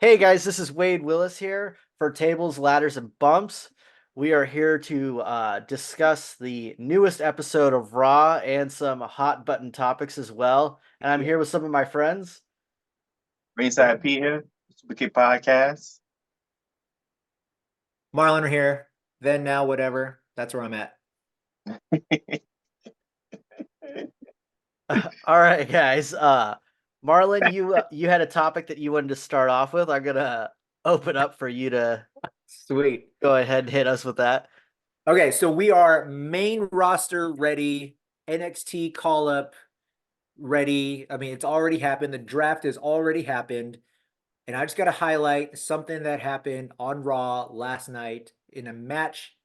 Hey guys, this is Wade Willis here for Tables, Ladders, and Bumps. We are here to discuss the newest episode of Raw and some hot button topics as well. And I'm here with some of my friends. Ringside P here, Wicked Podcast. Marlon here, then, now, whatever. That's where I'm at. All right, guys. Marlon, you had a topic that you wanted to start off with. I'm gonna open up for you to Sweet. go ahead and hit us with that. Okay, so we are main roster ready, NXT call up ready. I mean, it's already happened. The draft has already happened. And I just got to highlight something that happened on Raw last night in a match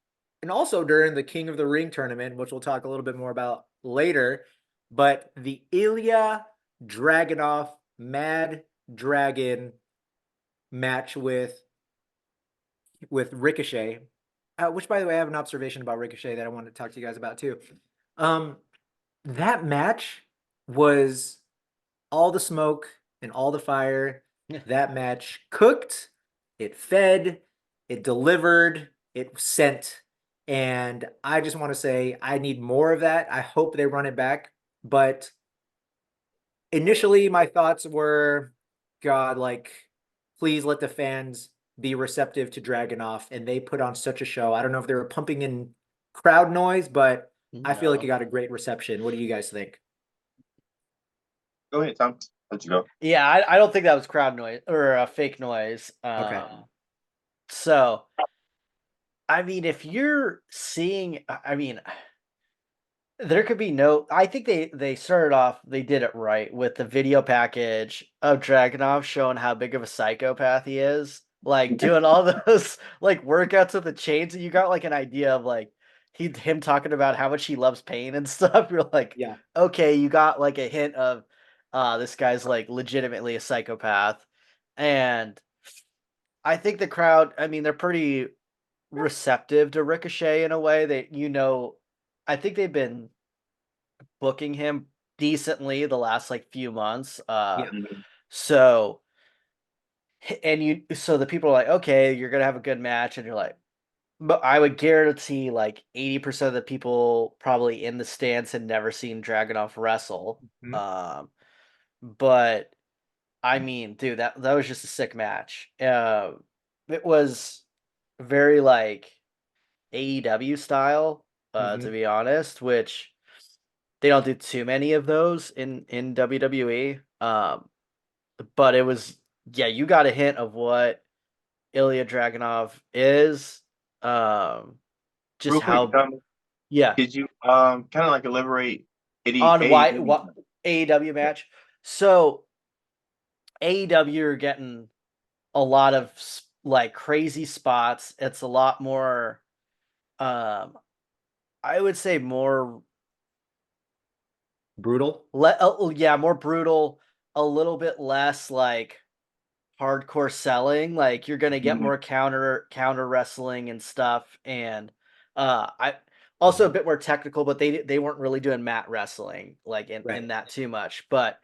and also during the King of the Ring tournament, which we'll talk a little bit more about later. But the Ilya Dragunov Mad Dragon match with Ricochet, which, by the way, I have an observation about Ricochet that I wanted to talk to you guys about too. Um, that match was all the smoke and all the fire. That match cooked, it fed, it delivered, it sent. And I just want to say I need more of that. I hope they run it back. But initially, my thoughts were, God, like, please let the fans be receptive to Dragunov. And they put on such a show. I don't know if they were pumping in crowd noise, but I feel like it No. got a great reception. What do you guys think? Go ahead, Tom. Let you go. Yeah, I don't think that was crowd noise or fake noise. Okay. So I mean, if you're seeing, I mean, there could be no. I think they started off. They did it right with the video package of Dragunov showing how big of a psychopath he is. Like doing all those like workouts with the chains, and you got like an idea of like him talking about how much he loves pain and stuff. You're like, Yeah. okay, you got like a hint of this guy's like legitimately a psychopath. And I think the crowd, I mean, they're pretty receptive to Ricochet in a way that I think they've been booking him decently the last like few months. Yeah. So so the people are like, okay, you're gonna have a good match, and you're like, but I would guarantee like 80% of the people probably in the stands had never seen Dragunov wrestle. Mhm. Um, but I mean, dude, that was just a sick match. It was very like AEW style, to Mhm. be honest, which they don't do too many of those in WWE. But it was yeah, you got a hint of what Ilya Dragunov is. Um, just Real quick, how Tom, yeah could you kind of like elaborate on why AEW? what AEW match. So AEW are getting a lot of like crazy spots. It's a lot more. I would say more Brutal. yeah, more brutal, a little bit less like hardcore selling. Like you're gonna get Mhm. more counter wrestling and stuff, and I also a bit more technical, but they weren't really doing mat wrestling like in Right. that too much. But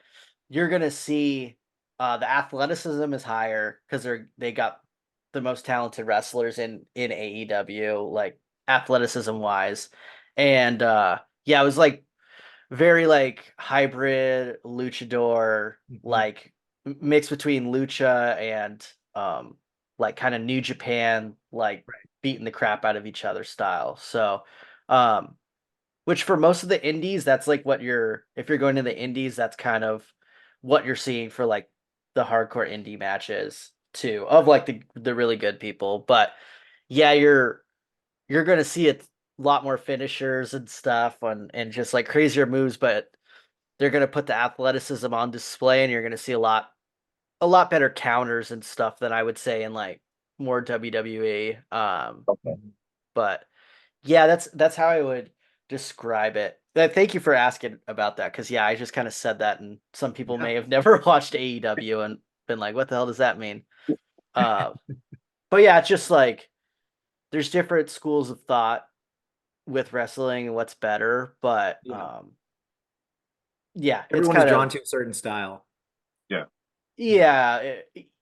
you're gonna see the athleticism is higher because they got the most talented wrestlers in AEW, like athleticism wise, and yeah, it was like very like hybrid luchador, Mhm. like mix between lucha and like kind of New Japan, like Right. beating the crap out of each other style. So um which for most of the indies, that's like what you're if you're going to the indies, that's kind of what you're seeing for like the hardcore indie matches too, of like the really good people. But yeah, you're gonna see a lot more finishers and stuff and just like crazier moves, but they're gonna put the athleticism on display, and you're gonna see a lot better counters and stuff than I would say in like more WWE. Okay. Mhm. But yeah, that's how I would describe it. Thank you for asking about that, because yeah, I just kind of said that, and some people Yeah. may have never watched AEW and been like, "What the hell does that mean?" Uh, but yeah, it's just like there's different schools of thought with wrestling and what's better, but Yeah. yeah, it's Everyone is kind drawn of to a certain style. Yeah. Yeah.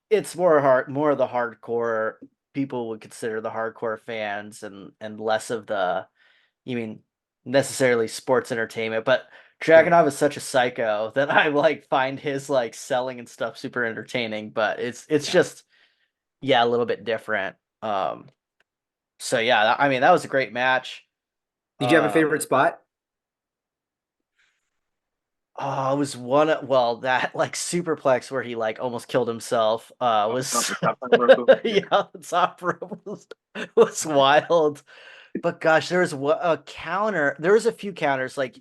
yeah, it's more of the hardcore people would consider the hardcore fans, and less of the, you mean, necessarily sports entertainment. But Sure. Dragunov is such a psycho that I like find his like selling and stuff super entertaining, but it's Yeah. just, yeah, a little bit different. So yeah, I mean, that was a great match. Did you have a favorite Um spot? Oh, it was well, that like superplex where he like almost killed himself The was top time real yeah. yeah, the top rope was wild. But gosh, there was a counter. There was a few counters like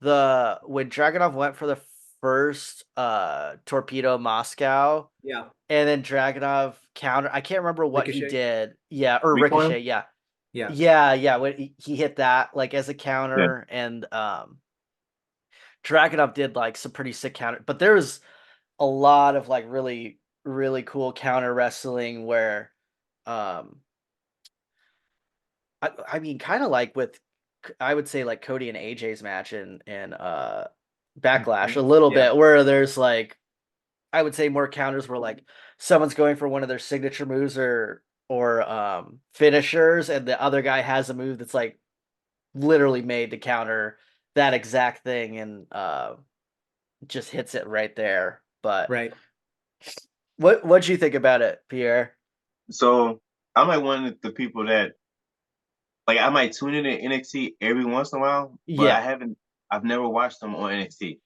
the when Dragunov went for the first torpedo Moscow, Yeah. and then Dragunov counter. I can't remember what he Ricochet. did. Yeah, or Recoil? Ricochet, yeah. Yeah. Yeah, when he hit that like as a Yeah. counter, and Dragunov did like some pretty sick counter, but there was a lot of like really really cool counter wrestling where um I mean kind of like with I would say like Cody and AJ's match in Backlash a little Yeah. bit, where there's like I would say more counters where like someone's going for one of their signature moves or finishers, and the other guy has a move that's like literally made to counter that exact thing, and just hits it right there. But Right. what'd you think about it, Pierre? So I'm like one of the people that like I might tune in to NXT every once in a while, but Yeah. I've never watched them on NXT.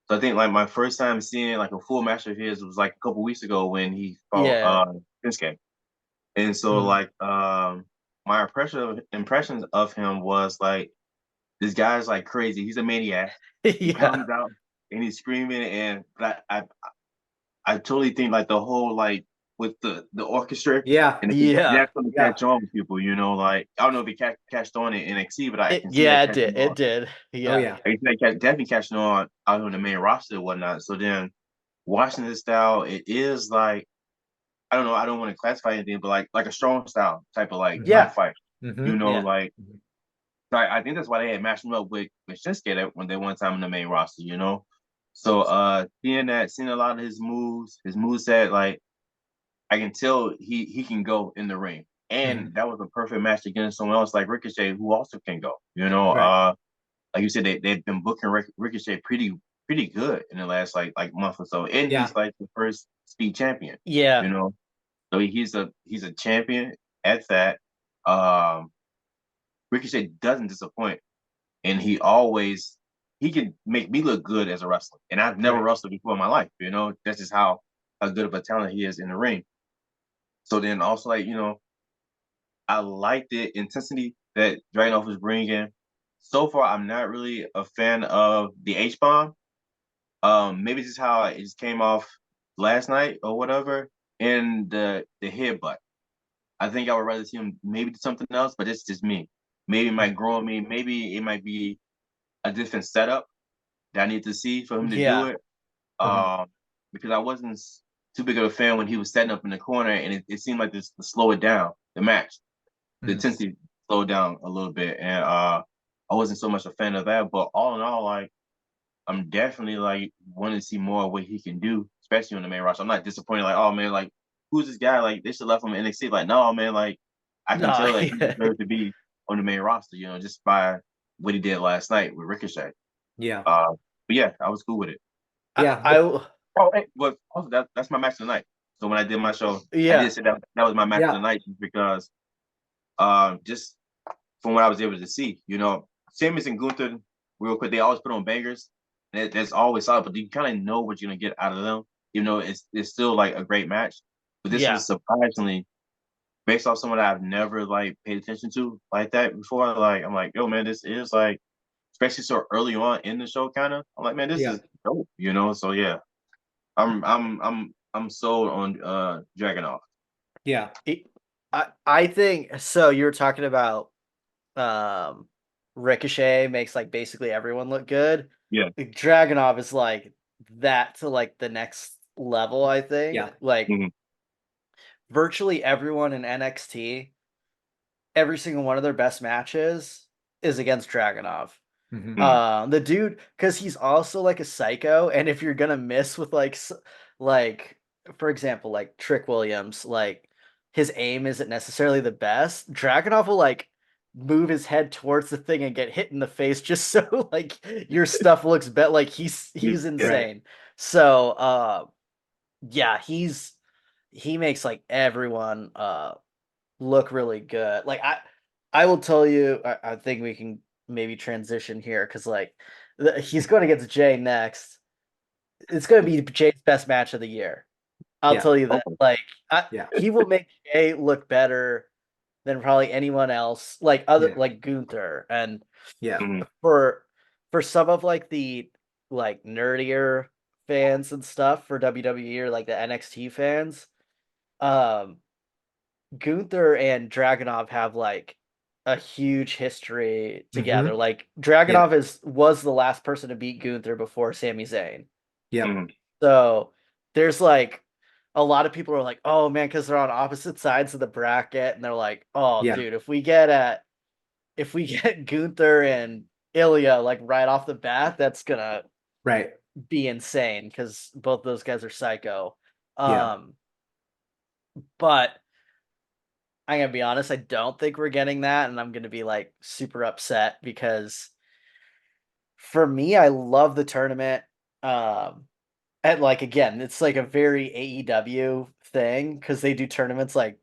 So I think like my first time seeing like a full match of his was like a couple weeks ago when he fought Yeah. Shinsuke. And so Mhm. like my impressions of him was like this guy's like crazy. He's a maniac. He Yeah. comes out and he's screaming, and but I totally think like the whole like with the orchestra, Yeah. and I think Yeah. that's gonna Yeah. catch on with people, you know, like I don't know if it catched on in NXT, but I It can see that yeah, it catching did. It on. did. Oh Yeah. yeah. I can see that definitely catching on out on the main roster and whatnot. So then watching this style, it is like I don't know, I don't want to classify anything, but like a strong style type of like Hmm. Yeah. fight. You Hmm. know, Yeah. like so I think that's why they had matched him up with Shinsuke when they one time in the main roster, you know. So seeing a lot of his moves set, like I can tell he can go in the ring. Hmm. And that was a perfect match against someone else like Ricochet who also can go. You know, Right. like you said, they've been booking Ricochet pretty good in the last like month or so. And Yeah. he's like the first speed champion, Yeah. you know. So he's a champion at that. Um Ricochet doesn't disappoint, and he can make me look good as a wrestler. And I've never Right. wrestled before in my life, you know. That's just how good of a talent he is in the ring. So then also like, you know, I like the intensity that Dragunov was bringing. So far, I'm not really a fan of the H bomb. Maybe just how it just came off last night or whatever, and the headbutt. I think I would rather see him maybe do something else, but it's just me. Maybe it might grow on me. Maybe it might be a different setup that I need to see for him to do Yeah. it. Hmm. Um, because I wasn't too big of a fan when he was setting up in the corner, and it seemed like this to slow it down the match. The Hmm. intensity slowed down a little bit, and I wasn't so much a fan of that. But all in all, like I'm definitely like wanting to see more of what he can do, especially on the main roster. I'm not disappointed. Like, oh man, like who's this guy? Like they should left him in NXT. Like, no man, like I can No. tell that he deserves to be on the main roster. You know, just by what he did last night with Ricochet. Yeah. Uh, but yeah, I was cool with it. Yeah. Oh, hey, but also that's my match of the night. So when I did my show, I did Yeah. say that was my match of the Yeah. night because just from what I was able to see. You know, Sheamus and Gunther, real quick, they always put on bangers. And that's always solid, but you kind of know what you're gonna get out of them. You know, it's still like a great match. But this Yeah. was surprisingly based off someone that I've never like paid attention to like that before. Like I'm like, yo, man, this is like, especially so early on in the show, kind of. I'm like, man, this Yeah. is dope. You know, so yeah, I'm sold on Dragunov. Yeah. It- I think so. You were talking about um Ricochet makes like basically everyone look good. Yeah. Like, Dragunov is like that to like the next level, I think. Yeah. Like Hmm. virtually everyone in NXT, every single one of their best matches is against Dragunov. Hmm. Hmm. The dude, because he's also like a psycho, and if you're gonna miss with like for example, like Trick Williams, like his aim isn't necessarily the best. Dragunov will like move his head towards the thing and get hit in the face just so like your stuff looks better. Like he's Yeah. Right. insane. So yeah, he makes like everyone look really good. Like I will tell you, I think we can maybe transition here because like he's going against Jay next. It's going to be Jay's best match of the year. I'll Yeah. tell you that. Okay. Like Yeah. he will make Jay look better than probably anyone else. Like other Yeah. like Gunther and Yeah. Hmm. for some of like the like nerdier fans and stuff for WWE or like the NXT fans, um Gunther and Dragunov have like a huge history Hmm. together. Like Yeah. Dragunov was the last person to beat Gunther before Sami Zayn. Yep. Hmm. So there's like a lot of people are like, oh man, because they're on opposite sides of the bracket, and they're like, oh Yeah. dude, if we get Gunther and Ilya like right off the bat, that's gonna Right. be insane because both those guys are psycho. Yeah. Um, but I'm gonna be honest, I don't think we're getting that, and I'm gonna be like super upset because for me, I love the tournament. Um, and like again, it's like a very AEW thing because they do tournaments like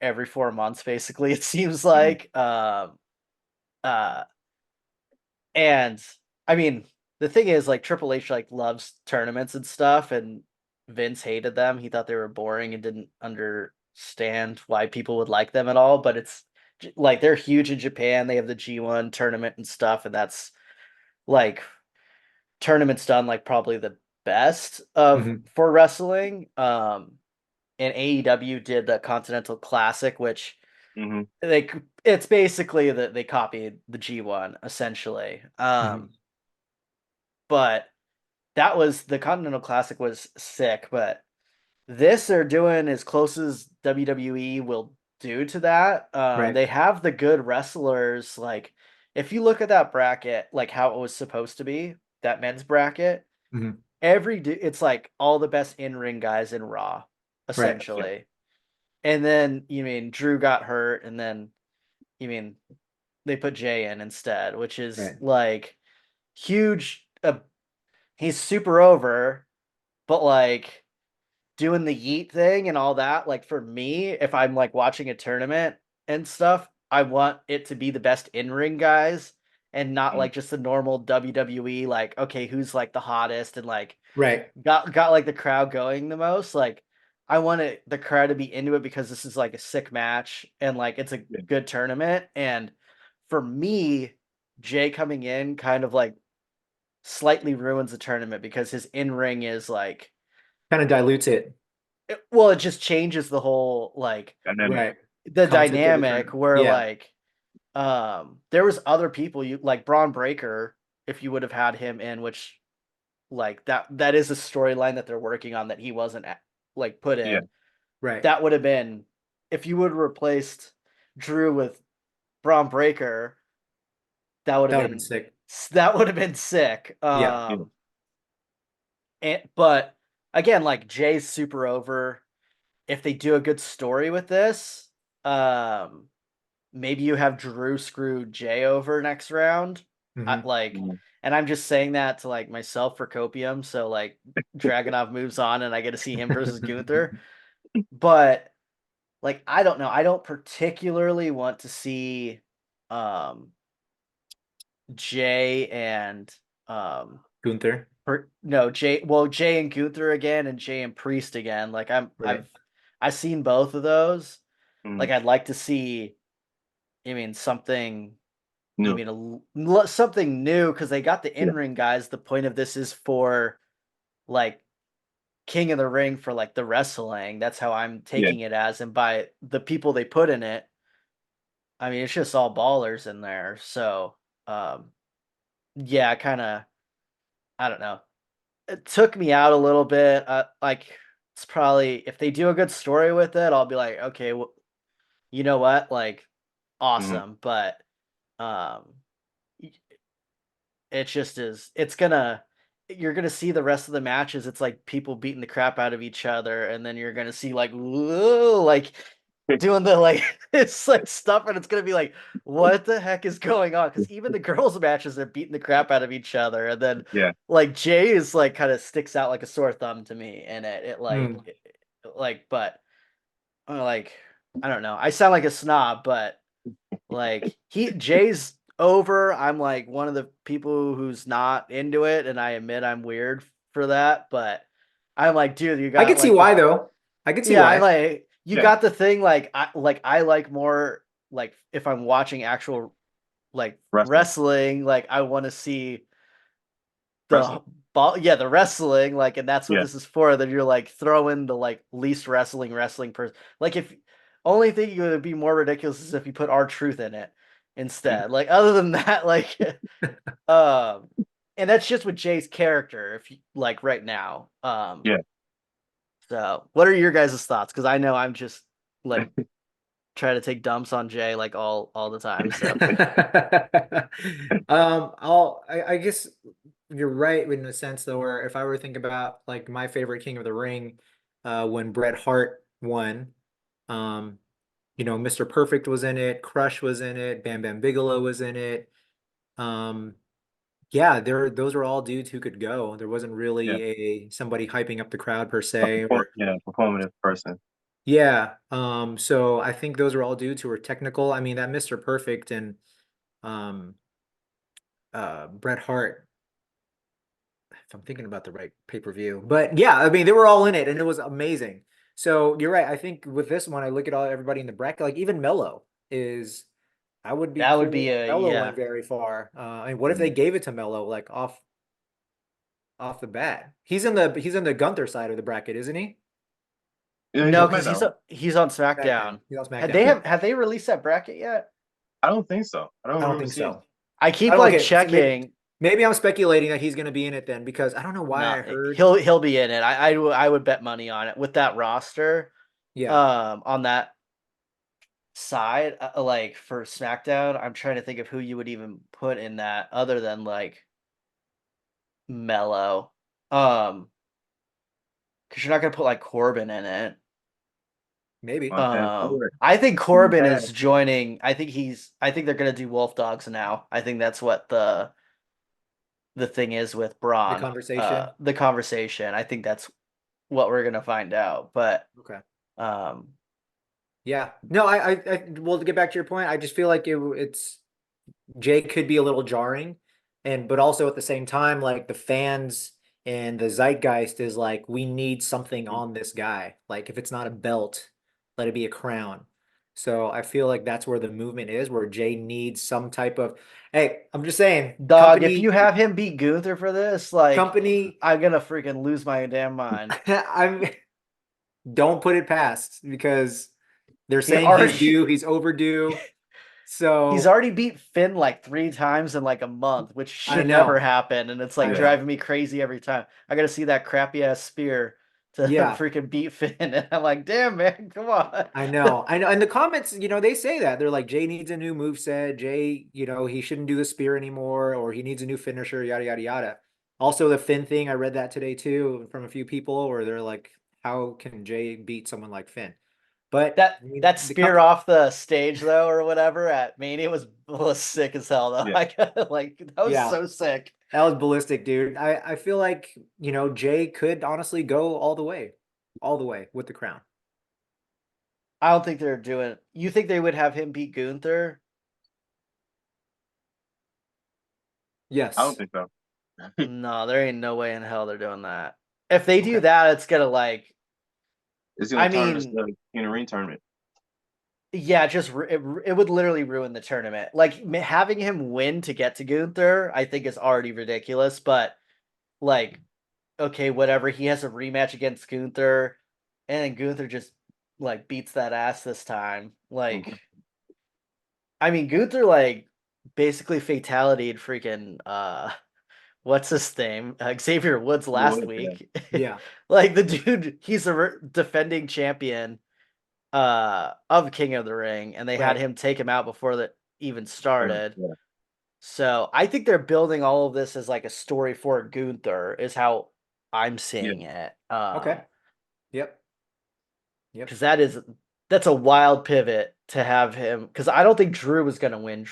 every 4 months, basically, it seems Hmm. like. Uh and I mean the thing is like Triple H like loves tournaments and stuff, and Vince hated them. He thought they were boring and didn't understand why people would like them at all. But it's like they're huge in Japan. They have the G1 tournament and stuff, and that's like tournaments done like probably the best of Hmm. for wrestling. And AEW did the Continental Classic, which Hmm. it's basically that they copied the G1 essentially. Hmm. But that was the Continental Classic was sick, but this they're doing as close as WWE will do to that. Right. They have the good wrestlers. Like if you look at that bracket, like how it was supposed to be, that men's bracket, Hmm. it's like all the best in ring guys in Raw, Right. Yeah. essentially. And then you mean Drew got hurt, and then you mean they put Jay in instead, which is Right. like huge. He's super over, but like doing the yeet thing and all that, like for me, if I'm like watching a tournament and stuff, I want it to be the best in-ring guys and not Hmm. like just the normal WWE, like, okay, who's like the hottest and like Right. got like the crowd going the most. Like I want the crowd to be into it because this is like a sick match and like it's a Yeah. good tournament. And for me, Jay coming in kind of like slightly ruins the tournament because his in-ring is like Kind of dilutes it. well, it just changes the whole like Dynamic. Right. the Concept of the dynamic tournament. where Yeah. like there was other people you like Braun Breaker if you would have had him in, which like that is a storyline that they're working on that he wasn't like put Yeah. in. Right. That would have been if you would have replaced Drew with Braun Breaker, that would have That would have been been sick. sick. Yeah. Yeah. But again, like Jay's super over. If they do a good story with this, um, maybe you have Drew screw Jay over next round. I, Hmm. like, Hmm. and I'm just saying that to like myself for copium. So like Dragunov moves on and I get to see him versus Gunther. But like, I don't know. I don't particularly want to see um Jay and um Gunther. no Jay well Jay and Gunther again and Jay and Priest again. Like Right. I've seen both of those. Hmm. Like I'd like to see something No. something new because they got the Yeah. in-ring guys. The point of this is for like King of the Ring for like the wrestling. That's how I'm Yeah. taking it as, and by the people they put in it, I mean it's just all ballers in there. So um yeah, kind of I don't know. It took me out a little bit. Like it's probably if they do a good story with it, I'll be like, okay, well, you know what, like Hmm. awesome. But um, it just is. It's gonna. you're gonna see the rest of the matches. It's like people beating the crap out of each other, and then you're gonna see like, whoa, like doing the like it's like stuff, and it's gonna be like, what the heck is going on? Because even the girls' matches, they're beating the crap out of each other, and then Yeah. like Jay is like kind of sticks out like a sore thumb to me, and Mm. like, but like I don't know. I sound like a snob, but like Jay's over. I'm like one of the people who's not into it, and I admit I'm weird for that. But I'm like, dude, you I got could see like why though. I could see yeah, I'm why. like you Yeah. got the thing I like more like if I'm watching actual like Wrestling. wrestling, like I want to see Wrestling. the ball, yeah, the wrestling, like, and that's what Yeah. this is for. That you're like throwing the like least wrestling person. Like if only thing you would be more ridiculous is if you put our truth in it instead. Like other than that, like, um, and that's just with Jay's character. If you like right now, Yeah. so what are your guys' thoughts? Because I know I'm just like trying to take dumps on Jay like all the time. So I guess you're right in the sense though, where if I were to think about like my favorite King of the Ring, when Bret Hart won, um, Mr. Perfect was in it, Crush was in it, Bam Bam Bigelow was in it. Um, yeah, those were all dudes who could go. There wasn't Yeah. really somebody hyping up the crowd per se, or Yeah. Performative person. yeah. So I think those are all dudes who were technical. I mean, that Mr. Perfect and um Bret Hart, if I'm thinking about the right pay-per-view. But yeah, I mean, they were all in it and it was amazing. So you're right. I think with this one, I look at everybody in the bracket, like even Mello is, I would be that would cool be if a Mello went yeah. very far. And what if they gave it to Mello like off the bat? He's in the Gunther side of the bracket, isn't he? Yeah, he's No, on because SmackDown, right? he's on SmackDown. SmackDown. He's on Had SmackDown. have they released that bracket yet? I don't think so. I don't I don't remember think seeing it. so. I I keep don't like okay. So checking. maybe I'm speculating that he's going to be in it then because I don't know why No, I heard. he'll be in it. I would bet money on it with that roster. Yeah, On that side, like for SmackDown, I'm trying to think of who you would even put in that other than like Mello. Because you're not gonna put like Corbin in it. maybe. I think You Corbin had is joining. I think they're gonna do Wolf Dogs now. I think that's what the thing is with The Braun. conversation. The conversation. I think that's what we're gonna find out. But Okay. um, Yeah. No, well, to get back to your point, I just feel like it's Jay could be a little jarring, but also at the same time, like the fans and the zeitgeist is like, we need something on this guy. Like if it's not a belt, let it be a crown. So I feel like that's where the movement is, where Jay needs some type of, hey, I'm just saying, dog, if you have him beat Gunther for this, like company, I'm gonna freaking lose my damn mind. I'm don't put it past because they're He saying he's already due, he's overdue. he's So already beat Finn like 3 times in like a month, which I should never know, happen, and it's like I yeah. know. driving me crazy every time. I gotta see that crappy ass spear to Yeah, freaking beat Finn, and I'm like, damn man, come on. I know. I know. And the comments, they say that. They're like, Jay needs a new move set. Jay, he shouldn't do the spear anymore, or he needs a new finisher, yada, yada, yada. Also, the Finn thing, I read that today too from a few people where they're like, how can Jay beat someone like Finn? But That I mean, that the spear company, off the stage though, or whatever at Mania was sick as hell though. Yeah. Like that was yeah, so sick. that was ballistic, dude. I feel like, Jay could honestly go all the way with the crown. I don't think they're doing. You think they would have him beat Gunther? I don't Yes, think so. No, there ain't no way in hell they're doing that. If they do okay, that, it's gonna like. It's gonna I turn us mean, to in a ring tournament. yeah, it would literally ruin the tournament. Like having him win to get to Gunther, I think is already ridiculous. But like, okay, whatever. He has a rematch against Gunther, and then Gunther just like beats that ass this time. Like, Mhm. I mean, Gunther like basically fatalityed freaking what's his name? Xavier Woods last Well, yeah. week. yeah, Like the dude, he's a defending champion of King of the Ring, and they had right. him take him out before that even started. Yeah. So I think they're building all of this as like a story for Gunther, is how I'm Yeah, seeing it. Okay. Yep. Yep. Because that's a wild pivot to have him. Because I don't think Drew was gonna win.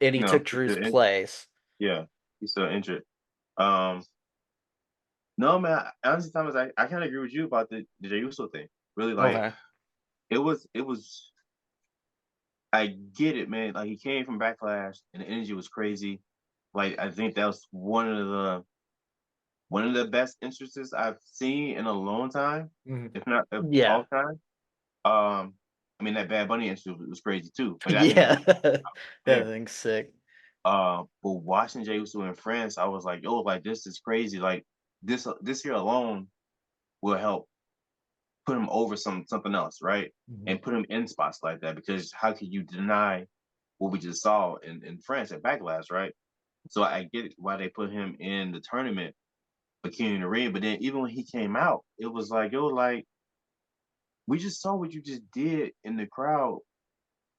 And he no, took Drew's place. yeah, he's still injured. Um, no, man. Honestly, Thomas, I kind of agree with you about the Jey Uso thing. Really, like Okay. it was. I get it, man. Like he came from Backlash, and the energy was crazy. Like I think that was one of the best entrances I've seen in a long time, Mhm. if not of Yeah. all time. I mean that Bad Bunny entrance was crazy too, but that entrance Yeah. was That there. thing's sick. But watching Jey Uso in France, I was like, yo, like this is crazy. Like this here alone will help put him over something else, right? Mhm. And put him in spots like that because how could you deny what we just saw in France at Backlash, right? So I get why they put him in the tournament for King of the Ring, but then even when he came out, it was like, yo, like we just saw what you just did in the crowd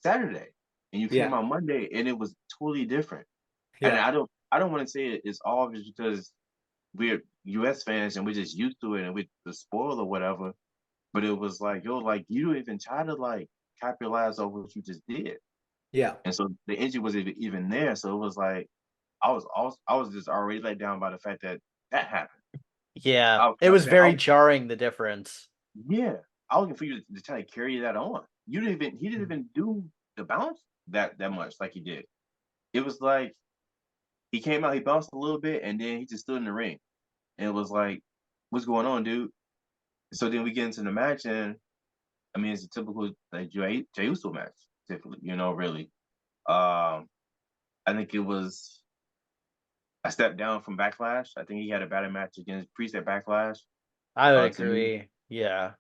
Saturday, and you came Yeah. out Monday, and it was totally different. And Yeah. I don't want to say it's all just because we're U.S. fans and we're just used to it and we're the spoiled or whatever. But it was like, yo, like you don't even try to like capitalize on what you just did, Yeah. and so the energy was even there. So it was like I was just already let down by the fact that that happened. Yeah. I was It like, was man, very jarring, the difference. yeah, I was looking for you to try to carry that on. He didn't Mhm. even do the bounce that much like he did. It was like he came out, he bounced a little bit, and then he just stood in the ring, and it was like, what's going on, dude? So then we get into the match, and I mean, it's a typical like Jey Uso match, typically, really. I think it was a step down from Backlash. I think he had a better match against Priest at Backlash. I would To me, agree. Yeah.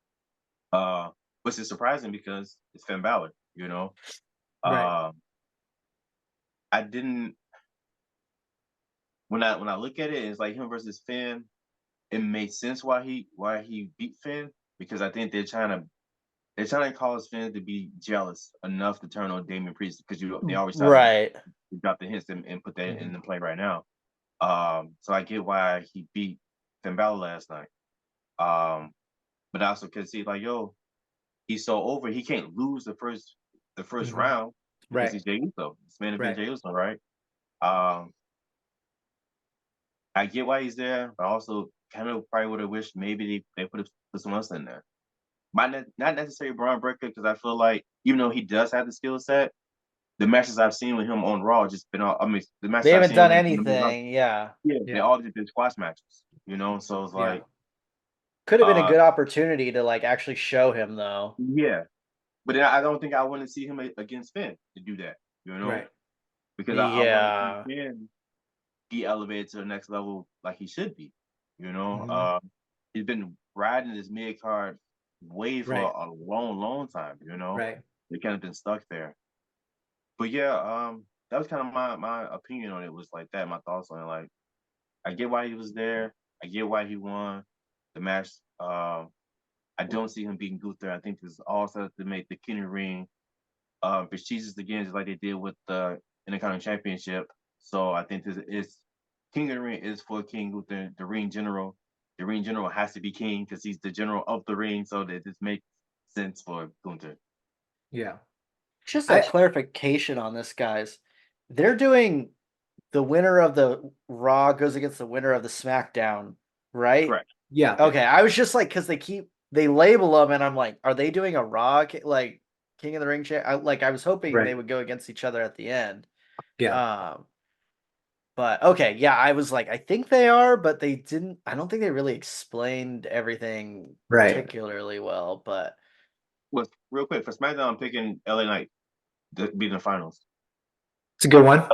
uh, which is surprising because it's Finn Balor. Right. Um, I didn't when I look at it, it's like him versus Finn. It made sense why he beat Finn because I think they're trying to cause Finn to be jealous enough to turn on Damian Priest because they always try to Right. drop the hints and put that Mhm. in the play right now. So I get why he beat Finn Balor last night. But I also could see like, yo, he's so over. He can't lose the first Mhm. round because Right. he's Jey Uso. It's man event Right. Jey Uso, right? Um, I get why he's there, but I also kind of probably would have wished maybe they put someone else in there. Might not necessarily Braun Breaker because I feel like even though he does have the skill set, the matches I've seen with him on Raw just been all. I mean, the They matches I've haven't seen done with him on the main roster, anything. Yeah. yeah, they Yeah. all just been squash matches. So it's Yeah. like, Could have been a uh, good opportunity to like actually show him though. yeah, but then I don't think I want to see him against Finn to do that. Right. Because I want to see Yeah. Finn be elevated to the next level like he should be. You know, Mhm. uh, he's been riding this mid card wave for Right. a long, long time. Right. They kind of been stuck there. But yeah, that was kind of my opinion on it. Was like that. My thoughts on it. Like I get why he was there. I get why he won the match. I don't see him beating Gunther. I think this is all set up to make the Kenny Ring prestigious again, just like they did with the Intercontinental Championship. So I think this is King of the Ring is for King Gunther, the Ring General. The Ring General has to be king because he's the general of the ring, so that this makes sense for Gunther. Yeah. Just a I clarification on this, guys. They're doing the winner of the Raw goes against the winner of the SmackDown, right? Correct. yeah. Yeah. Okay, I was just like, because they label them, and I'm like, are they doing a Raw like King of the Ring? I was hoping they Right. would go against each other at the end. Yeah. Um, but okay, yeah, I was like, I think they are, but they didn't. I don't think they really explained everything Right. particularly well. But Well, real quick for SmackDown, I'm picking LA Knight to be in the finals. It's a good one.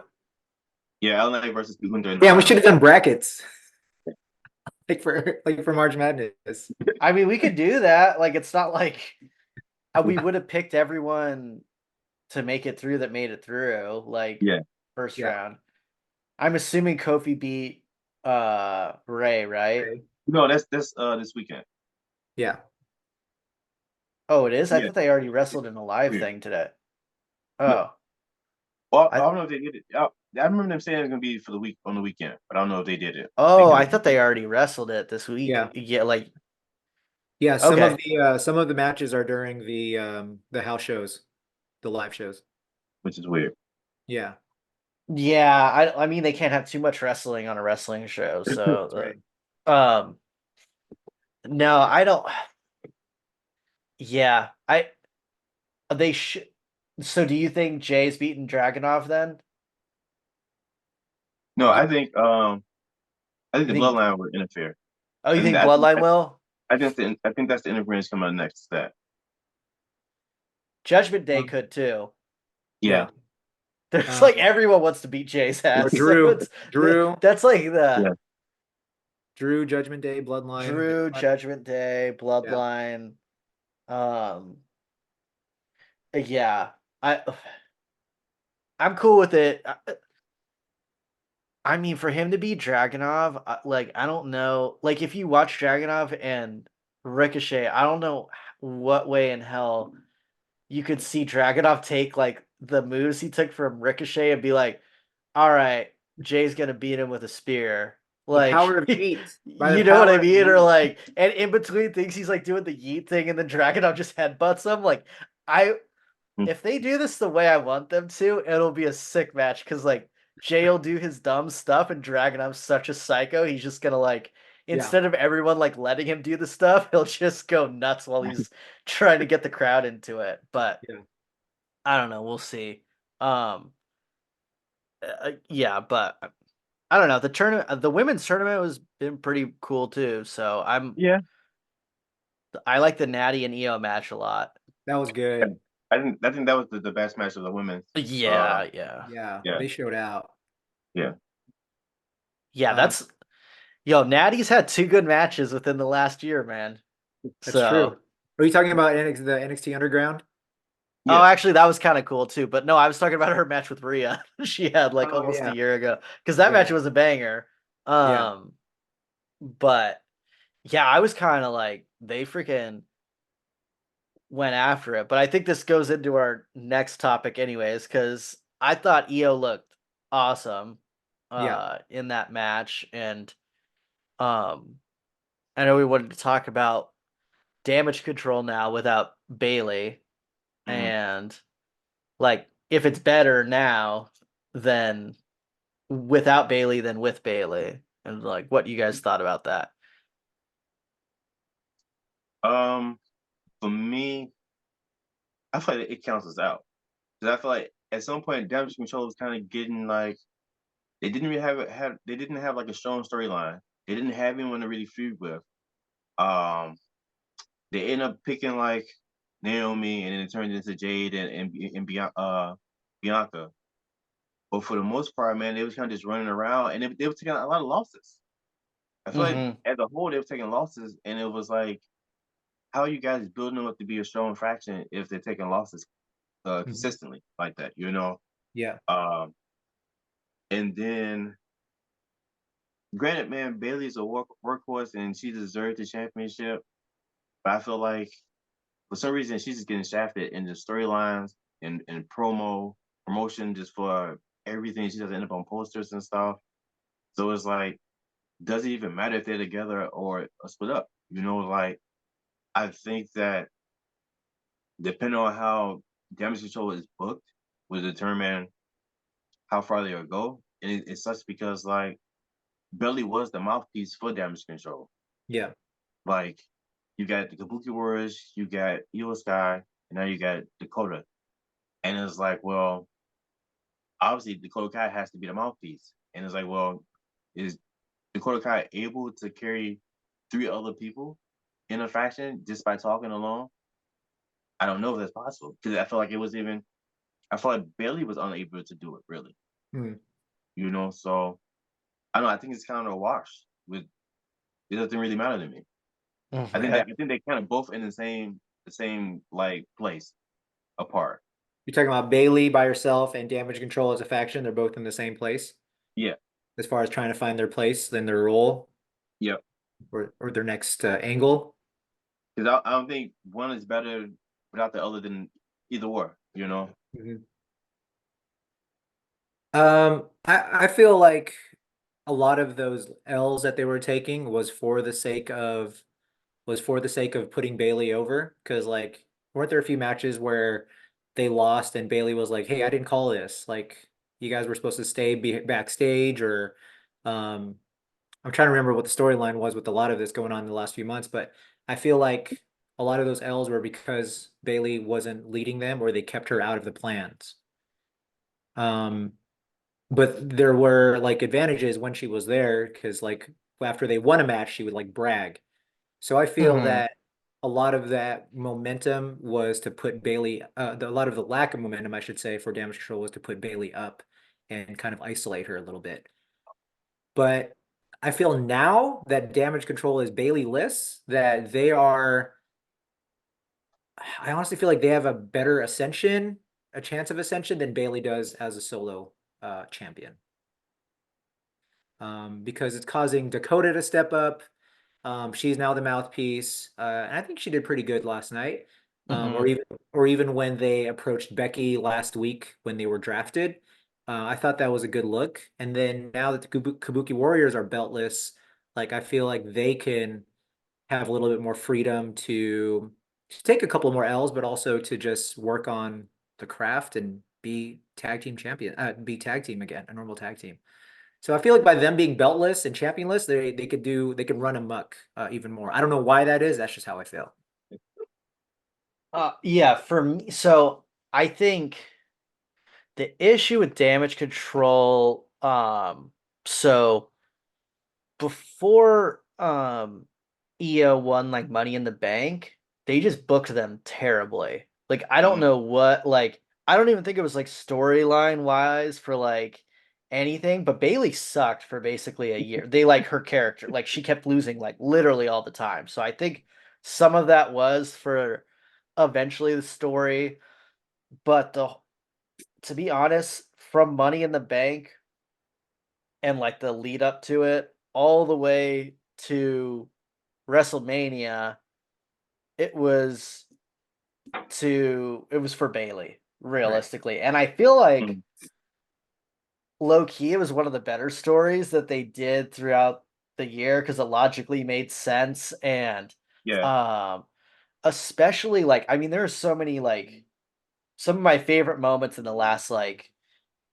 Yeah, LA Knight versus Gunther in the Yeah, we should finals. have done brackets like for March Madness. I mean, we could do that. Like, it's not like we would have picked everyone to make it through that made it through, like Yeah. first Yeah. round. I'm assuming Kofi beat Ray, right? Okay. No, that's this weekend. Yeah. Oh, it is? I Yeah. thought they already wrestled in a live Yeah. thing today. No. Oh. Well, I I don't know if they did it. I remember them saying it's gonna be for the week on the weekend, but I don't know if they did it. They oh, could I have. thought they already wrestled it this week. Yeah. Yeah, like Yeah, okay. some of the matches are during the house shows, the live shows. Which is weird. Yeah, Yeah, I mean they can't have too much wrestling on a wrestling show, that's right. so no, I don't. Yeah, they should. So do you think Jay's beating Dragunov then? No, Yeah. I think You the think? bloodline would interfere. Oh, you I think think that Bloodline will? I think that's the interference coming up next step. Judgment Day Um, could too. Yeah, yeah. There's like Um, everyone wants to beat Jay's or ass, so Drew, it's Drew, that's like the yeah. Drew, Judgment Day, Bloodline. Drew Judgment Day Yeah. Bloodline. Um, yeah, I I'm cool with it. I mean, for him to be Dragunov, like I don't know, like if you watch Dragunov and Ricochet, I don't know what way in hell you could see Dragunov take like the moves he took from Ricochet and be like, all right, Jay's gonna beat him with a spear. The Like, power of yeet. By the you know what I power of mean? Or yeet. like, and in between things, he's like doing the yeet thing, and then Dragunov just headbutts him. Like, I Hmm. if they do this the way I want them to, it'll be a sick match because like Jay will do his dumb stuff and Dragunov's such a psycho, he's just gonna like Yeah. instead of everyone like letting him do the stuff, he'll just go nuts while he's trying to get the crowd into it. But Yeah. I don't know, we'll see. Um yeah, but I don't know. The tournament the women's tournament has been pretty cool too. So Yeah. I like the Natty and EO match a lot. That was good. I think that was the best match of the women's. Yeah, yeah. Yeah. Yeah, They showed out. yeah. Yeah, Um, that's yo, Natty's had two good matches within the last year, man. that's true. So, Are you talking about the NXT Underground? oh, Yeah. actually, that was kind of cool too. But no, I was talking about her match with Rhea. She had like Oh almost a yeah. year ago because that Yeah. match was a banger. Yeah. Um, but yeah, I was kind of like they freaking went after it. But I think this goes into our next topic, anyways, because I thought EO looked awesome, Yeah. in that match, and um, I know we wanted to talk about damage control now without Bayley. Mhm. And like if it's better now than without Bayley than with Bayley. And like what you guys thought about that. Um, for me, I feel like it counts us out because I feel like at some point, damage control was kind of getting like they didn't really have they didn't have like a strong storyline. They didn't have anyone to really feud with. Um, they end up picking like Naomi, and then it turned into Jade Bianca. But for the most part, man, they was kind of just running around, and they were taking a lot of losses. I feel like Mm-hmm. as a whole, they were taking losses, and it was like, how are you guys building them up to be a strong faction if they're taking losses Mhm. consistently like that? You know. Yeah. And then, granted, man, Bailey's a workhorse, and she deserved the championship. But I feel like for some reason she's just getting shafted in the storylines and promotion just for everything. She doesn't end up on posters and stuff. So it's like, does it even matter if they're together or split up? You know, like I think that depending on how damage control is booked will determine how far they'll go. And it sucks because like Belly was the mouthpiece for damage control. Yeah. Like you got the Kabuki Warriors, you got Io Sky, and now you got Dakota. And it's like, well, obviously Dakota Kai has to be the mouthpiece. And it's like, well, is Dakota Kai able to carry three other people in a faction just by talking alone? I don't know if that's possible because I feel like it was even. I feel like Bailey was unable to do it really. Hmm. You know, so I don't know. I think it's kind of a wash. With it doesn't really matter to me. Okay. I think they kind of both in the same like place apart. You're talking about Bayley by herself and Damage Control as a faction. They're both in the same place Yeah, as far as trying to find their place in their role yeah. or their next angle. Because I don't think one is better without the other than either or. You know. Mhm. I feel like a lot of those L's that they were taking was for the sake of putting Bayley over. Because like, weren't there a few matches where they lost and Bayley was like, "Hey, I didn't call this. Like, you guys were supposed to backstage." Or, um, I'm trying to remember what the storyline was with a lot of this going on in the last few months. But I feel like a lot of those L's were because Bayley wasn't leading them or they kept her out of the plans. Um, but there were like advantages when she was there because like after they won a match, she would like brag. So I feel Hmm. that a lot of that momentum was to put Bayley, a lot of the lack of momentum, I should say, for damage control was to put Bayley up and kind of isolate her a little bit. But I feel now that damage control is Bayley-less, that they are, I honestly feel like they have a better ascension, a chance of ascension than Bayley does as a solo champion. Because it's causing Dakota to step up. She's now the mouthpiece, and I think she did pretty good last night. Hmm. Or even when they approached Becky last week when they were drafted, I thought that was a good look. And then now that the Kabuki Warriors are beltless, like I feel like they can have a little bit more freedom to take a couple more L's, but also to just work on the craft and be tag team champion, be tag team again, a normal tag team. So I feel like by them being beltless and championless, they could run amok even more. I don't know why that is. That's just how I feel. Yeah, for me, so I think the issue with damage control, so before EO won like Money in the Bank, they just booked them terribly. Like I don't Mm-hmm. know what like I don't even think it was like storyline wise for like anything, but Bailey sucked for basically a year. They like her character. Like she kept losing like literally all the time. So I think some of that was for eventually the story, but the to be honest, from Money in the Bank and like the lead up to it all the way to WrestleMania, it was it was for Bayley, Right. realistically. And I feel like Mm-hmm. low key it was one of the better stories that they did throughout the year because it logically made sense and Yeah. um especially like I mean there are so many like some of my favorite moments in the last like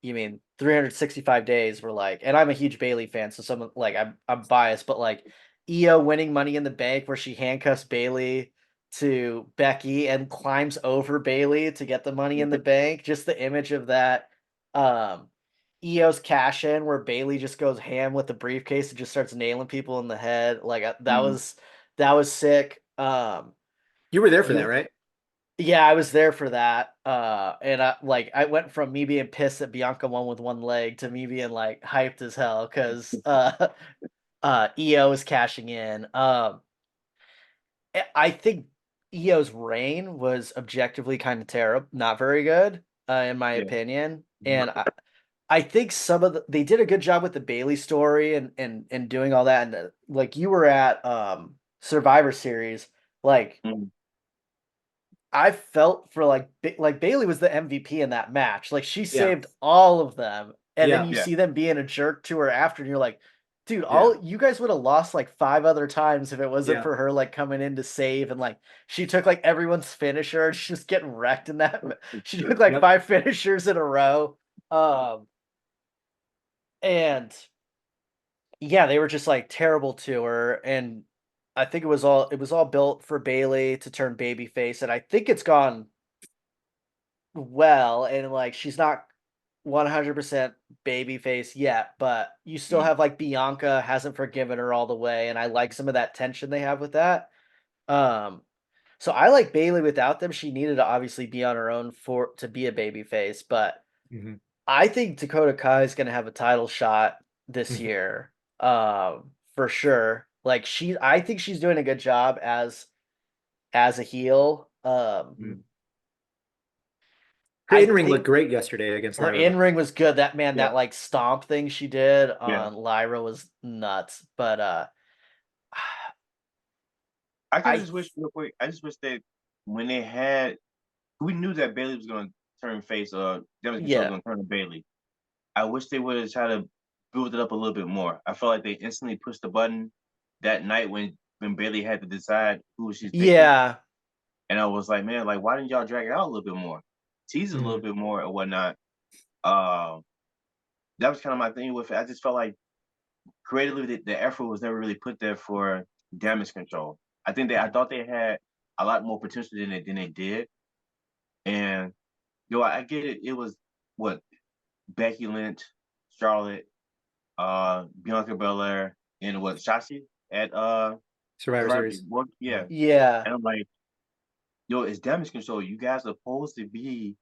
you mean 365 days were like, and I'm a huge Bailey fan, so some like I'm biased, but like Io winning Money in the Bank where she handcuffs Bailey to Becky and climbs over Bailey to get the Money in the Bank. Just the image of that. Um, Io's cash in where Bailey just goes ham with the briefcase and just starts nailing people in the head. Like Mm-hmm. that was sick. You were there for that, You right? yeah, I was there for that. And I went from me being pissed that Bianca won with one leg to me being like hyped as hell because EO is cashing in. I think EO's reign was objectively kind of terrible, not very good, in my Yeah. opinion. Mm-hmm. And I think some of they did a good job with the Bailey story and doing all that. And like you were at Survivor Series, like Mm-hmm. I felt for like Bailey was the MVP in that match. Like she Yeah. saved all of them, and then Yeah. you Yeah. see them being a jerk to her after, and you're like, dude, Yeah. all you guys would have lost like five other times if it wasn't Yeah. for her like coming in to save and like she took like everyone's finisher and she's just getting wrecked in that. She took like Yep. five finishers in a row. Um, and yeah, they were just like terrible to her, and I think it was all built for Bailey to turn babyface, and I think it's gone well, and like she's not 100% babyface yet, but you still Mm-hmm. have like Bianca hasn't forgiven her all the way, and I like some of that tension they have with that. Um, so I like Bailey without them. She needed to obviously be on her own for to be a babyface, but Hmm. I think Dakota Kai is gonna have a title shot this Hmm. year, for sure. Like I think she's doing a good job as a heel. Her I in-ring looked think great yesterday against her Lyra, by in the way. ring was good. That man, Yeah. that like stomp thing she did Yeah. on Lyra was nuts. But I kind of I just wish real quick. I just wish that when they had, we knew that Bailey was going to turn face. Damage control was yeah, going to turn to Bailey. I wish they would have tried to build it up a little bit more. I felt like they instantly pushed the button that night when Bayley had to decide who she's picking, Yeah. and I was like, man, like why didn't y'all drag it out a little bit more, tease it a little Mhm. bit more or whatnot? Um, that was kind of my thing with it. I just felt like creatively the effort was never really put there for damage control. I thought they had a lot more potential than they did, and I get it. It was what Becky Lynch, Charlotte, Bianca Belair, and what Shashi at Survivor Survivor. Series. Well, yeah, Mhm. Yeah. and I'm like, yo, it's damage control. You guys are supposed to be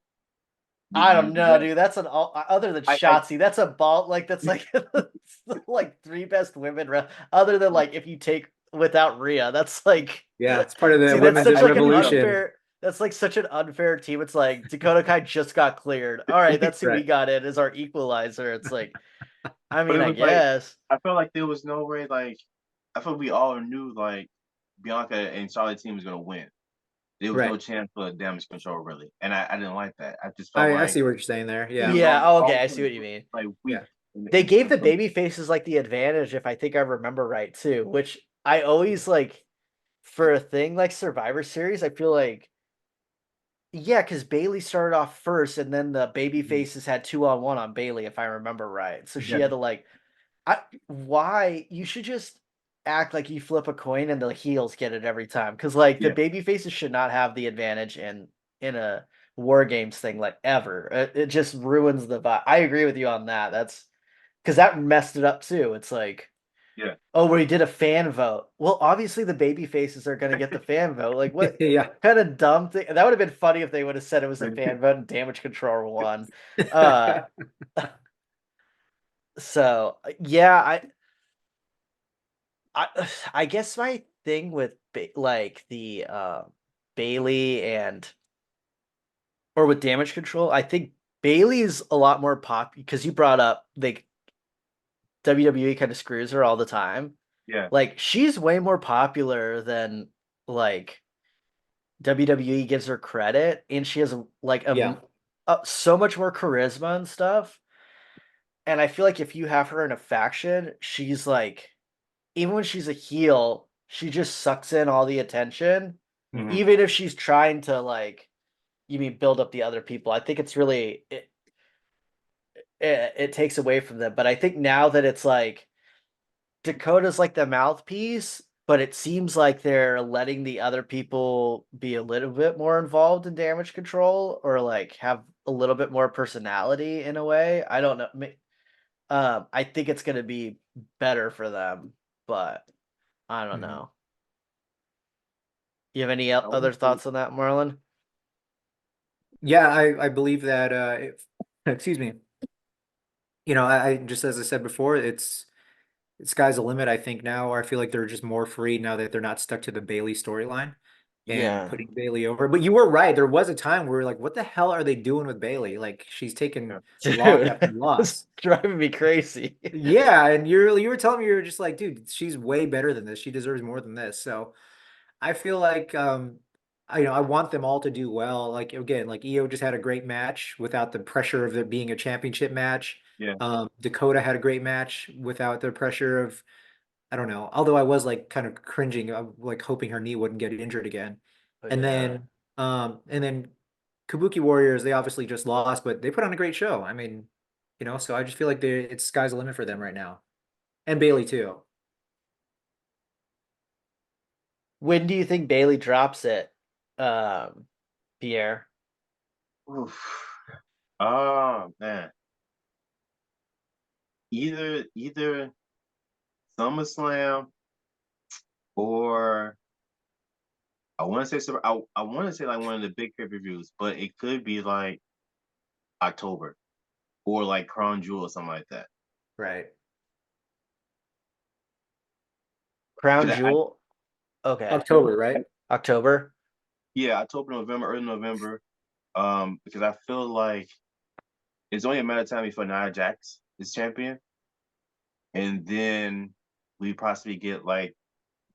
I don't you know, guys. dude. That's other than I Shotzi, that's a ball like that's like it's the, like three best women other than like if you take without Rhea, that's like Yeah, it's part of the see that's I women's such I like an get it though. revolution. unfair that's like such an unfair team. It's like Dakota Kai just got cleared. All right, that's who we Right. got in as our equalizer. It's like I But mean, it I was like guess. I felt like there was no way. Like I felt we all knew like Bianca and Charlotte team was gonna win. There was no Right. chance for damage control really, and I didn't like that. I just felt I like see what you're saying there. it Yeah. was Yeah, oh, okay, all I see what you mean. like weak Yeah. They gave in the some. baby faces like the advantage if I think I remember right too, which I always like for a thing like Survivor Series, I feel like yeah, because Bayley started off first, and then the baby Mhm. faces had 2-on-1 on Bayley, if I remember right. So she Yeah. had to like, why you should just act like you flip a coin and the heels get it every time, because like the Yeah, baby faces should not have the advantage in a war games thing like ever. It just ruins the vibe. I agree with you on that. That's because that messed it up too. It's like yeah. oh, where he did a fan vote. Well, obviously the baby faces are going to get the fan vote. Like, what Yeah. kind of dumb thing? That would have been funny if they would have said it was a fan vote and Damage Control won. Uh, so yeah, I guess my thing with like the Bailey and or with Damage Control, I think Bailey's a lot more pop because you brought up like WWE kind of screws her all the time. Yeah. Like she's way more popular than like WWE gives her credit, and she has like Yeah. so much more charisma and stuff. And I feel like if you have her in a faction, she's like, even when she's a heel, she just sucks in all the attention. Hmm. Even if she's trying to like, you mean build up the other people. I think it's really it takes away from them. But I think now that it's like Dakota's like the mouthpiece, but it seems like they're letting the other people be a little bit more involved in damage control or like have a little bit more personality in a way. I don't know. I think it's going to be better for them, but I don't Mhm. know. You have any I other want to. thoughts on that, Marlon? Yeah, I believe that excuse me. I just as I said before, it's sky's the limit, I think now, or I feel like they're just more free now that they're not stuck to the Bayley storyline and Yeah. putting Bayley over. But you were right. There was a time where we were like, what the hell are they doing with Bayley? Like she's taking Yeah. loss Dude, after it's loss. driving me crazy. Yeah, and you were telling me you were just like, dude, she's way better than this. She deserves more than this. So I feel like I want them all to do well. Like again, like EO just had a great match without the pressure of it being a championship match. Yeah. Dakota had a great match without the pressure of I don't know. Although I was like kind of cringing, like hoping her knee wouldn't get injured again. But And yeah. then Kabuki Warriors, they obviously just lost, but they put on a great show. I mean, so I just feel like it's sky's the limit for them right now. And Bailey too. When do you think Bailey drops it, Pierre? Oof. Oh man. Either SummerSlam or I want to say I want to say like one of the big pay-per-views, but it could be like October or like Crown Jewel or something like that. Right. Crown Because Jewel? Okay. October, right? October? yeah, October, November, early November. Because I feel like it's only a matter of time before Nia Jax is champion, and then we possibly get like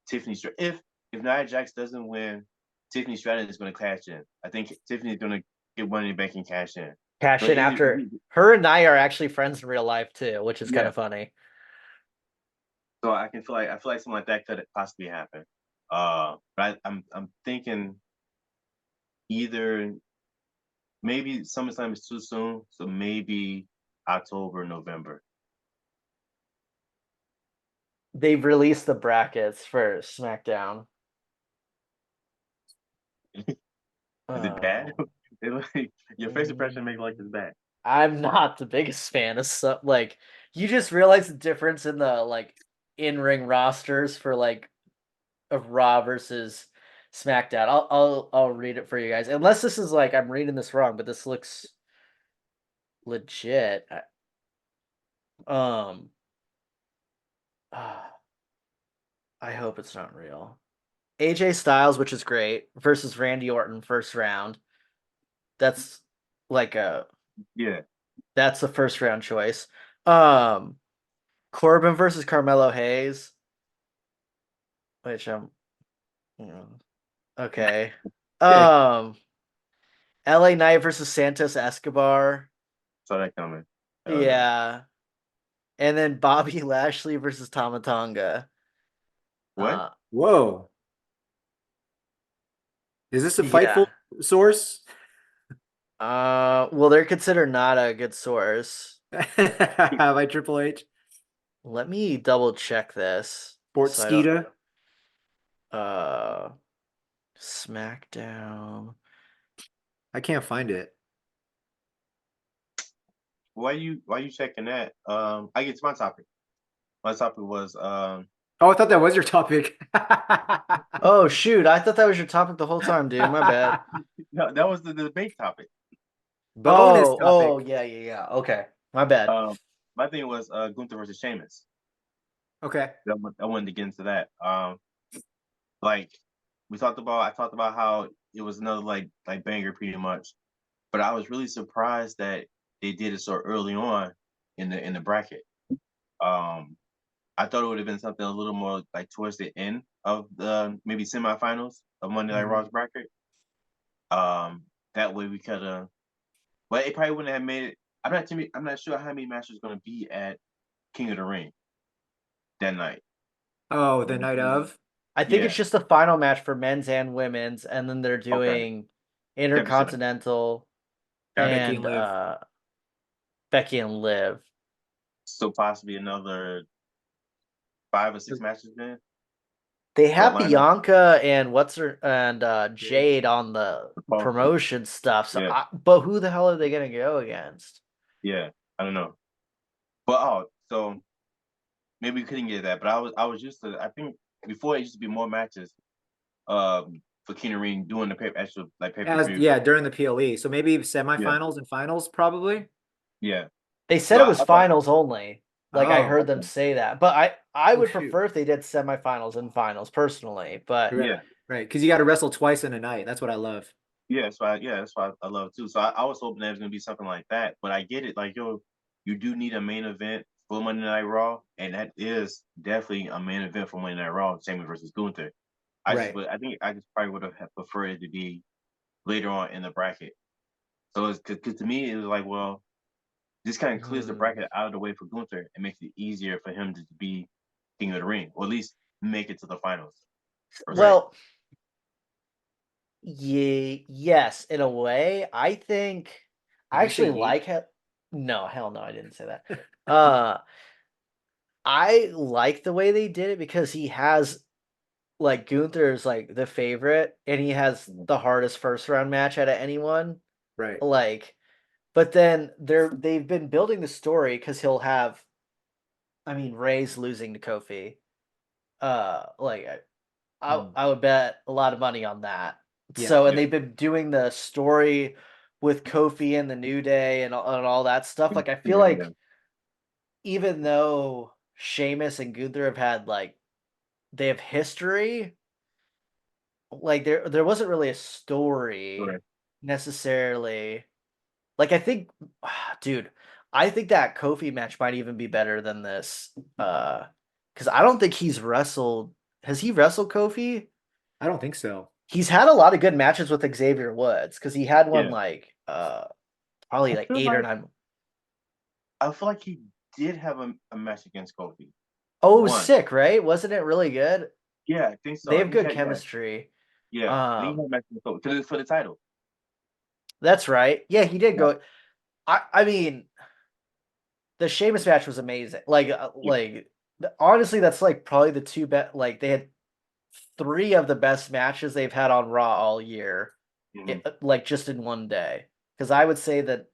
Tiffany. If Nia Jax doesn't win, Tiffany Stratton is going to cash in. I think Tiffany's going to get Money in the Bank and cash in. cash But in after her and I are actually friends in real life too, which is kind yeah. of funny. So I feel like something like that could possibly happen. But I'm thinking either maybe summertime is too soon, so maybe October, November. They've released the brackets for SmackDown. Is it bad? Oh, Your first impression makes like it's bad. I'm not the biggest fan of stuff like you just realize the difference in the like in-ring rosters for like of Raw versus SmackDown. I'll read it for you guys. Unless this is like I'm reading this wrong, but this looks legit. Um ah, I hope it's not real. AJ Styles, which is great, versus Randy Orton first round. That's like a Yeah. that's the first round choice. Um Corbin versus Carmelo Hayes, which you know, okay. Um LA Knight versus Santos Escobar. Saw that coming. Hell yeah. Yeah. And then Bobby Lashley versus Tamatonga. What? Whoa. Is this a Fightful Yeah. source? Well, they're considered not a good source. By Triple H? Let me double check this. Fort So I don't Skeeta? uh SmackDown. I can't find it. Why you checking that? I get to my topic. My topic was Oh, I thought that was your topic. Oh shoot, I thought that was your topic the whole time, dude. My bad. no, that was the debate topic. Bonus Oh, topic. yeah. Okay. My bad. Um, my thing was Gunther versus Sheamus. Okay. I wanted to get into that. Like I talked about how it was another like banger pretty much, but I was really surprised that they did it so early on in the bracket. Um, I thought it would have been something a little more like towards the end of the maybe semifinals of Monday Night Mhm. Raw's bracket. Um, that way we could have, but it probably wouldn't have made it. I'm not sure how many matches going to be at King of the Ring that night. Oh, the night of? I think it's Yeah. just the final match for men's and women's, and then they're Okay. doing Championship. Intercontinental Gotcha. Becky and and Liv. Becky and Liv. So possibly another 5 or 6 matches then. They That have lineup. Bianca and what's her and Jade. Jade on the Oh, promotion stuff. So, yeah. but who the hell are they gonna go against? Yeah. I don't know. But so maybe we couldn't get that. But I was used to I think before it used to be more matches for King of the Ring doing the actual like pay per As view. yeah, during the PLE. So maybe Yeah. semifinals and finals, probably. Yeah. They So said it was I thought finals only. Like I Oh, heard them okay. say that, but I oh would shoot. prefer if they did semifinals and finals personally. But Right, Yeah. right. Because you got to wrestle twice in a night. That's what I love. That's why I love it too. So I was hoping that it was gonna be something like that. But I get it, like you do need a main event for Monday Night Raw, and that is definitely a main event for Monday Night Raw, Sheamus versus Gunther. Right. I think I just probably would have preferred it to be later on in the bracket. So it's because to me it was like, well, this kind of clears the hmm. bracket out of the way for Gunther and makes it easier for him to be King of the Ring, or at least make it to the finals per se. Well, yeah, yes, in a way. Did I you say actually yeet? like it. No, hell no, I didn't say that. Uh, I like the way they did it because he has like Gunther's like the favorite, and he has the hardest first round match out of anyone. Right. Like, but then they've been building the story because he'll have. I mean, Ray's losing to Kofi. Like Mm. I would bet a lot of money on that. Yeah. So, and Yeah, they've been doing the story with Kofi and the New Day and all that stuff. Like, I feel yeah, yeah. like even though Sheamus and Gunther have had like they have history, like there wasn't really a story Correct. necessarily. Like, I think, dude, I think that Kofi match might even be better than this. Because I don't think he's wrestled. Has he wrestled Kofi? I don't think so. He's had a lot of good matches with Xavier Woods because he had one Yeah, like probably I like feel 8 or like 9. he did have a match against Kofi. Oh, it was One. sick, right? Wasn't it really good? Yeah, I think so. They I have think he good had, yeah. chemistry. Yeah. I think he had a match against Kofi for the title. That's right. Yeah, he did Yeah. go. I mean, the Sheamus match was amazing. Yeah. Honestly, that's like probably the two best. Like they had three of the best matches they've had on Raw all year, Hmm. like just in one day. Because I would say that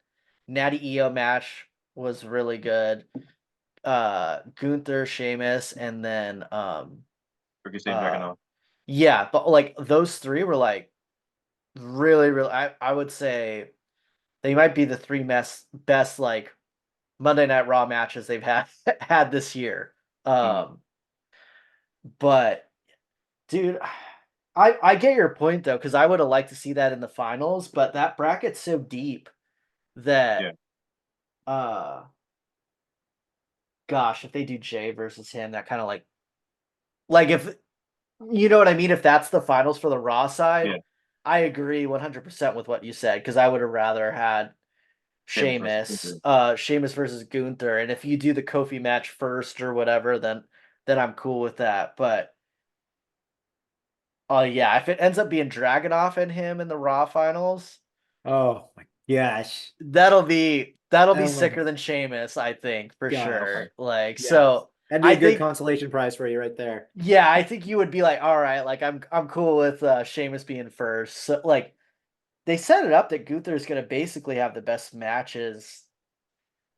Natty Io match was really good. Gunther, Sheamus, and then Ricochet and uh, Dragunov. yeah, but like those three were like really, really. I would say they might be the three best like Monday Night Raw matches they've had this year. Hmm. Um, but dude, I get your point though, because I would have liked to see that in the finals, but that bracket's so deep Yeah. that uh gosh, if they do Jay versus him, that kind of like if you know what I mean, if that's the finals for the Raw side, Yeah. I agree 100% with what you said, because I would have rather had Sheamus versus Gunther. Sheamus versus Gunther, and if you do the Kofi match first or whatever, then I'm cool with that. But oh yeah, if it ends up being Dragunov and him in the Raw finals, Oh my gosh. that'll be Oh my sicker than Sheamus, I think, for god. sure. Like Yes. so, That'd be I a good think consolation prize for you right there. yeah, I think you would be like, all right, like I'm cool with Sheamus being first. So like they set it up that Gunther's gonna basically have the best matches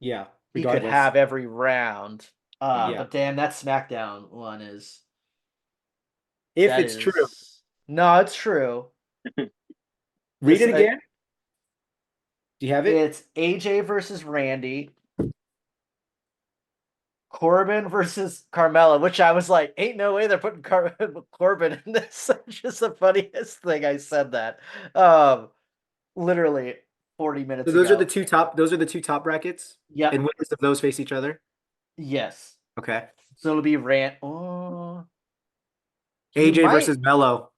Yeah, he could regardless. have every round. Hmm. Yeah. But damn, that SmackDown one If that it's true. is no, it's true. Read This it again. Do you have it? it's AJ versus Randy, Corbin versus Carmella, which I was like, ain't no way they're putting Corbin in this. Just the funniest thing I said that. Literally 40 So minutes those are the ago. two top those are the two top brackets? Yep. And winners of those face each other? Yes. Okay. So it'll be Rant. Oh, you AJ might versus Mello.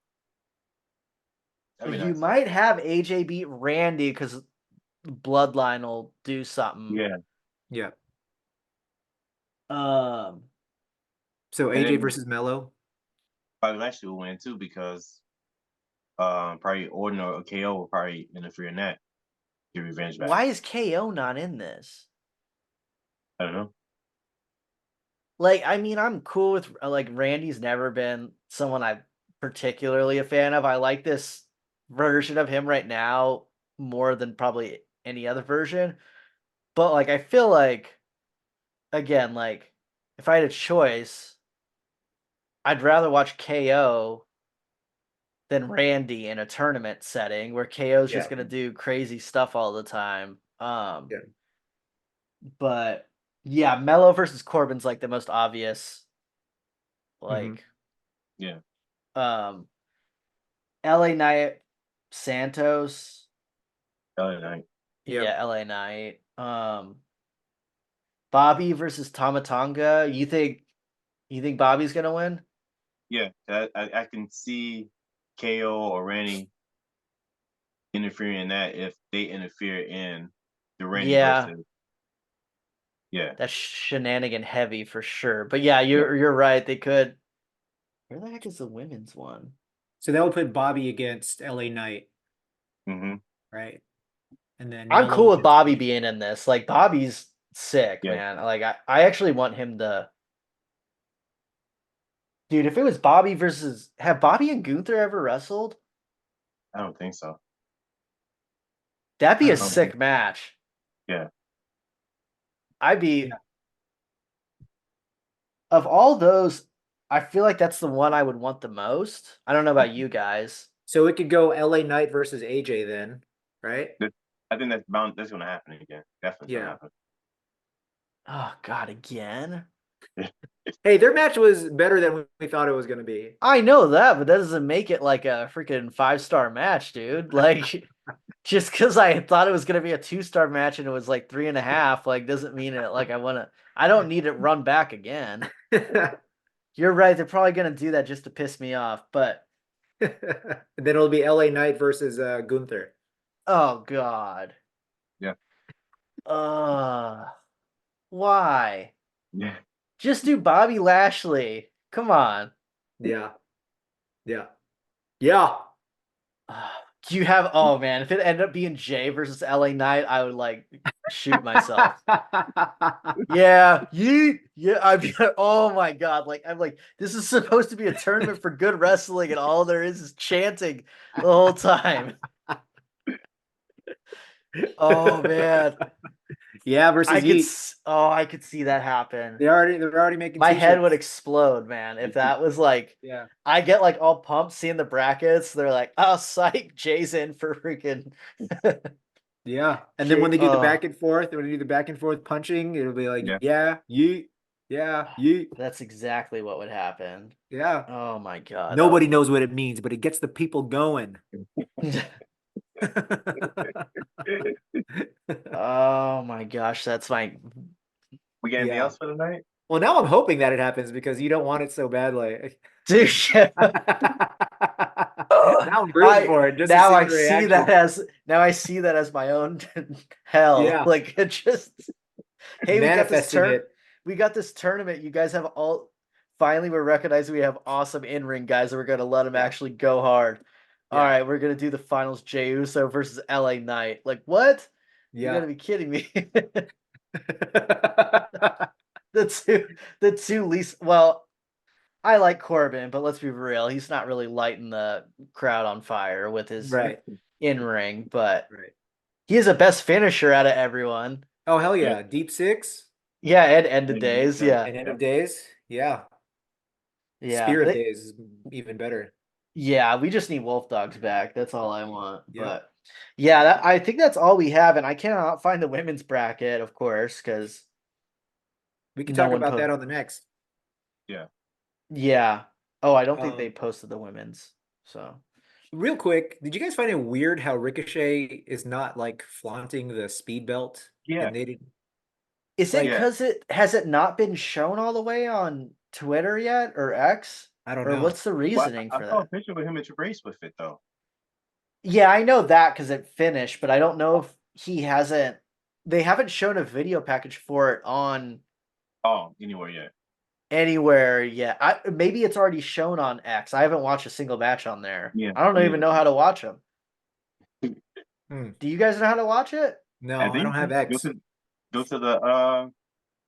That'd be you nice. might have AJ beat Randy because Bloodline will do something. Yeah. Yeah. Um, So And AJ then versus Mello. probably Lashley will win too because probably Orton or KO will probably interfere in that. Get revenge back. why is KO not in this? I don't know. Like, I mean, I'm cool with like Randy's never been someone I'm particularly a fan of. I like this version of him right now more than probably any other version. But like, I feel like again, like if I had a choice, I'd rather watch KO than Randy in a tournament setting where KO's Yeah. just gonna do crazy stuff all the time. Yeah. But yeah, Mello versus Corbin's like the most obvious. Hmm. Like, Yeah. um, LA Knight, Santos. LA Knight. Yep. Yeah, LA Knight. Bobby versus Tamatanga. You think Bobby's gonna win? Yeah. I can see KO or Randy interfering in that if they interfere in the Randy Yeah, versus. Yeah. that's shenanigan heavy for sure. But yeah, Yeah. you're right. They could. Where the heck is the women's one? So that would put Bobby against LA Knight, Hmm. right? And then I'm Mello cool with against Bobby AJ. being in this. Like Bobby's sick, Yeah. man. Like I actually want him to. Dude, if it was Bobby versus have Bobby and Gunther ever wrestled? I don't think so. That'd be a I Um, don't think. sick match. Yeah. I'd yeah. be of all those, I feel like that's the one I would want the most. I don't know about you guys. So it could go LA Knight versus AJ then, right? I think that's bound. That's gonna happen again. Definitely gonna Yeah. happen. Oh God, again? Hey, their match was better than we thought it was going to be. I know that, but that doesn't make it like a freaking 5-star match, dude. Like just because I thought it was gonna be a 2-star match and it was like 3.5, like doesn't mean it like I don't need it run back again. You're right, they're probably gonna do that just to piss me off, but Then it'll be LA Knight versus Gunther. oh God. Yeah. Why? Yeah. Just do Bobby Lashley. Come on. Yeah. Yeah. Yeah. Do you have? Oh man, if it ended up being Jay versus LA Knight, I would like shoot myself. Yeah, yeah. Oh my god, like I'm like this is supposed to be a tournament for good wrestling, and all there is chanting the whole time. Oh man, Yeah, versus Yeet. I could see that happen. They're already making My head would t-shirts. explode, man, if that was like. Yeah. I get like all pumped seeing the brackets. They're like, "Oh, psych, Jay's in for freaking." Yeah. And then when Jay, they do the back and forth, when they do the back and forth punching, it'll be like, Yeah. yeah, Yeet. Yeah, Yeet. that's exactly what would happen. Yeah. Oh my god, that Nobody knows what it means, but it gets the people going. would. Oh my gosh, that's my We got anything Yeah. else for the night? Well, now I'm hoping that it happens because you don't want it so badly. dude. Now I'm rooting for it just to see the reaction. Now I see that as my own hell. Yeah. Like it just hey, Manifesting it. we got this tournament. You guys have all finally we're recognizing we have awesome in-ring guys and we're gonna let them Yeah. actually go hard. All Yeah. right, we're gonna do the finals Jey Uso versus LA Knight. Like what? You Yeah. gotta be kidding me. The two least well, I like Corbin, but let's be real, he's not really lighting the crowd on fire with his Right. in-ring, but Right. he is the best finisher out of everyone. Oh, hell Yeah. yeah. Deep six Yeah, and end of Yeah, days, yeah. yeah. and end of days. Yeah. Yeah. Spirit days is even better. Yeah, we just need Wolf Dogs back. That's all I want. Yep. But yeah, I think that's all we have, and I cannot find the women's bracket, of course, because We can no talk one about put. that on the next. Yeah. Yeah. Oh, I don't think they Um, posted the women's. So Real quick, did you guys find it weird how Ricochet is not like flaunting the speed belt? Yeah. And they didn't is it like, Yeah. because it has it not been shown all the way on Twitter yet or X? I don't Or know. what's the Well, reasoning I for saw a that? picture with him at Trace with it though. Yeah, I know that because it finished, but I don't know if he hasn't. They haven't shown a video package for it on Oh, anywhere yet. anywhere yet. Maybe it's already shown on X. I haven't watched a single match on there. Yeah. I don't even know how to watch them. Hmm. Do you guys know how to watch it? No, I I don't think have go X. to go to the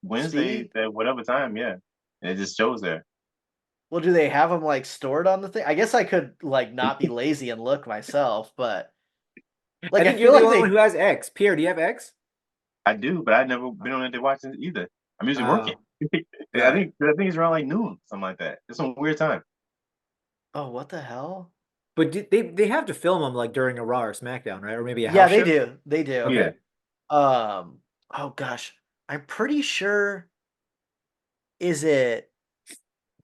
Wednesdays Speed? at whatever time, yeah. And it just shows there. Well, do they have them like stored on the thing? I guess I could like not be lazy and look myself, but I like I think you're feel the like only one they. who has X. Pierre, do you have X? I do, but I've never been on it to watch it either. I'm usually working. Oh, I got it. think it's around like noon, something like that. It's some weird time. Oh, what the hell? But they have to film them like during a Raw or SmackDown, right? Or maybe a Yeah, house they show? do. They do. Yeah. Okay. Oh gosh, I'm pretty sure. Is it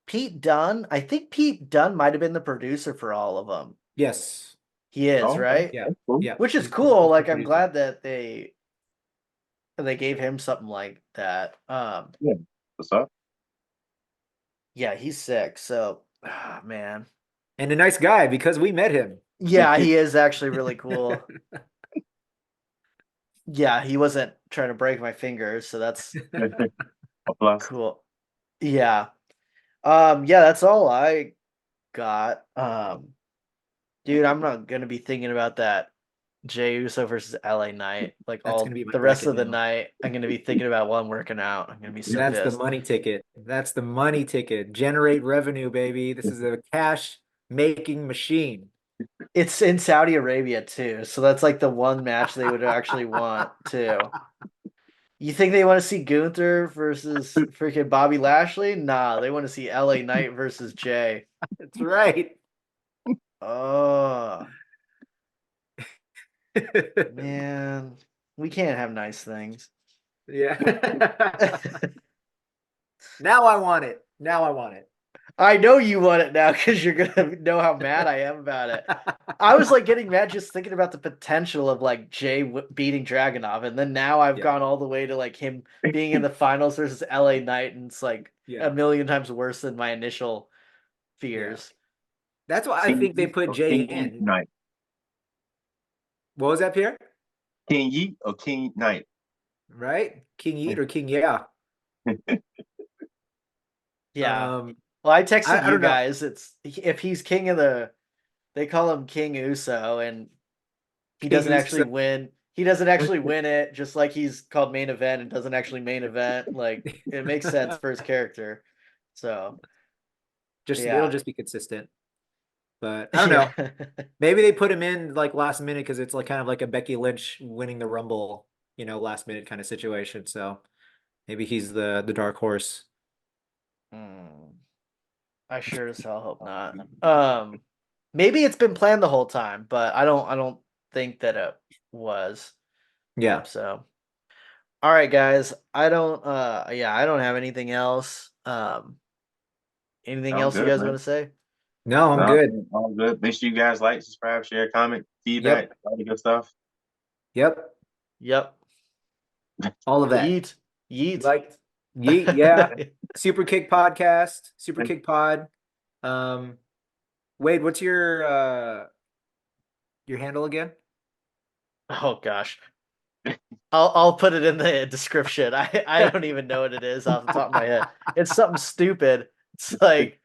Pete Dunne? I think Pete Dunne might have been the producer for all of them. Yes. He is, Oh, okay. right? Yeah. That's cool. Yeah. Which is cool. Like I'm glad that they gave him something like that. Yeah. What's up? Yeah, he's sick. So, man. And a nice guy because we met him. Yeah, he is actually really cool. Yeah, he wasn't trying to break my fingers, so that's A plus. cool. Yeah. Yeah, that's all I got. Dude, I'm not gonna be thinking about that Jey Uso versus LA Knight like That's gonna all be my the rest bracket of the now. night. I'm gonna be thinking about while I'm working out. I'm gonna be so That's the pissed. money ticket. That's the money ticket. Generate revenue, baby. This is a cash making machine. It's in Saudi Arabia too, so that's like the one match they would actually want too. You think they want to see Gunther versus freaking Bobby Lashley? Nah, they want to see LA Knight versus Jay. That's right. Oh man, we can't have nice things. Yeah. Now I want it. Now I want it. I know you want it now because you're gonna know how mad I am about it. I was like getting mad just thinking about the potential of like Jay beating Dragunov, and then now I've Yeah. gone all the way to like him being in the finals versus LA Knight, and it's like Yeah. a million times worse than my initial fears. That's why I think they put Jay King Yeet in. Knight. What was that, Pierre? King Yeet or King Knight? right? King Yeet or King Yeah. Yeah. Um, Well, I texted I you don't know. guys. It's if he's king of the, they call him King Uso, and he King doesn't Uso. actually win. He doesn't actually win it, just like he's called main event and doesn't actually main event. Like it makes sense for his character. So Just it'll yeah, just be consistent. But I don't know. yeah. Maybe they put him in like last minute because it's like kind of like a Becky Lynch winning the Rumble, last minute kind of situation. So maybe he's the dark horse. Hmm. I sure as hell hope not. Maybe it's been planned the whole time, but I don't think that it was. Yeah. So all right, guys. I don't have anything else. Anything Sounds else you good, guys want man. to say? No, I'm No, good. all good. Make sure you guys like, subscribe, share, comment, feedback, Yep. all the good stuff. Yep. Yep. All of that. Yeet. Yeet. Like Yeet, yeah. Super Kick Podcast, Super Kick Pod. Um, Wade, what's your handle again? Oh gosh. I'll put it in the description. I don't even know what it is off the top of my head. It's something stupid. It's like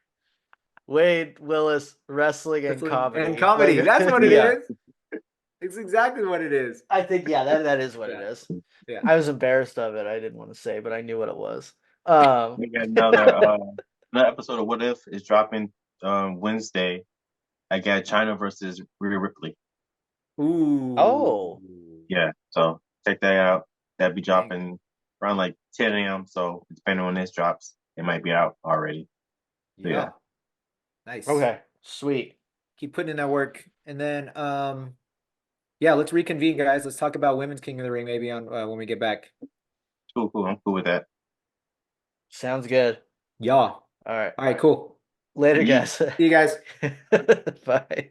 Wade Willis wrestling and Wrestling and comedy. comedy. Like That's what it yeah. is. It's exactly what it is. I think yeah, that is what it Yeah. is. Yeah. I was embarrassed of it. I didn't want to say, but I knew what it was. We got another episode of What If is dropping Wednesday. I got China versus Rhea Ripley. Ooh. Oh, Yeah, so check that out. That'll be Dang. dropping around like 10 a.m. So depending on when this drops, it might be out already. So yeah, Yeah. Nice. okay. Sweet. Keep putting in that work. And then yeah, let's reconvene, guys. Let's talk about Women's King of the Ring maybe on when we get back. cool, cool. I'm cool with that. Sounds good. Yeah. All right. All right, cool. Later, Yeet. guys. See you guys. Bye.